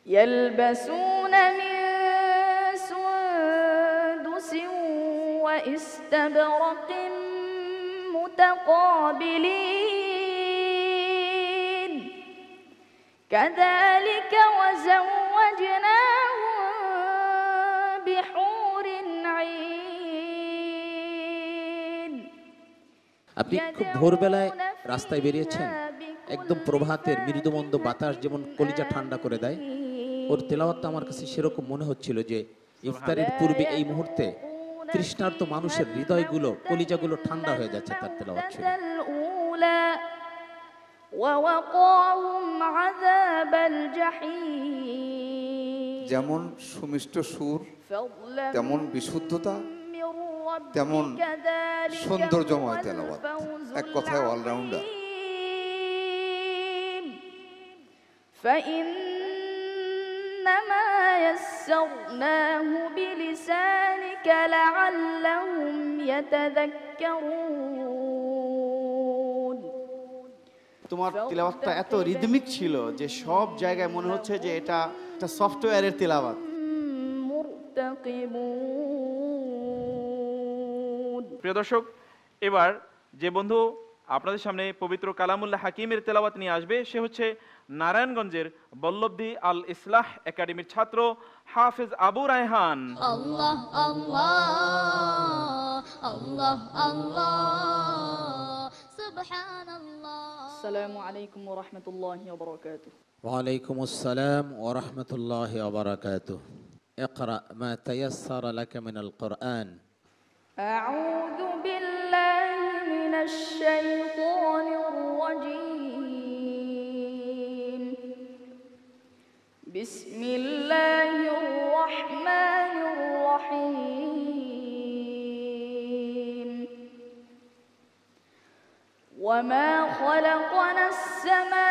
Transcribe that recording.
يلبسون من سندس واستبرق متقابلين كذلك وزوجناهم بحور عين আপনি খুব ভোরবেলায় রাস্তায় বেরিয়েছেন, একদম প্রভাতের মৃদুমন্দ বাতাস যেমন কলিজা ঠান্ডা করে দেয়, ওর তেলাওয়াতটা আমার কাছে সেরকম মনে হচ্ছিল যে ইফতারের পূর্বে এই মুহূর্তে তৃষ্ণার্ত মানুষের হৃদয়গুলো, কলিজাগুলো ঠান্ডা হয়ে যাচ্ছে তার তেলাওয়াত শুনে। যেমন সুমিষ্ট সুর, তেমন বিশুদ্ধতা, তেমন সৌন্দর্যময় তেলাওয়াত, এক কথায় অলরাউন্ডার। فإنما يسرناه بلسانك لعلهم يتذكرون তোমার তিলাওয়াতটা এত রিদমিক ছিল যে সব জায়গায় মনে হচ্ছে যে এটা একটা সফটওয়্যারের তিলাওয়াত। প্রিয় দর্শক, এবার যে বন্ধু আপনাদের সামনে পবিত্র কালামুল্লাহ হাকিমের তেলাওয়াত নিয়ে আসবে সে হচ্ছে নারায়ণগঞ্জের বল্লভদী আল ইসলাহ একাডেমির ছাত্র হাফেজ আবু রায়হান। আল্লাহ আল্লাহ আল্লাহ আল্লাহ সুবহানাল্লাহ। আসসালামু আলাইকুম ওয়া রাহমাতুল্লাহি ওয়া বারাকাতুহু। ওয়া আলাইকুমুস সালাম ওয়া রাহমাতুল্লাহি ওয়া বারাকাতুহু। ইকরা মা তায়াসসারা লাকা মিনাল কুরআন। আউযু বিল্লাহি মিনাশ শাইতানির রাজীম। বিসমিল্লাহির রাহমানির রাহিম। ওয়া মা খালাকনাস সামা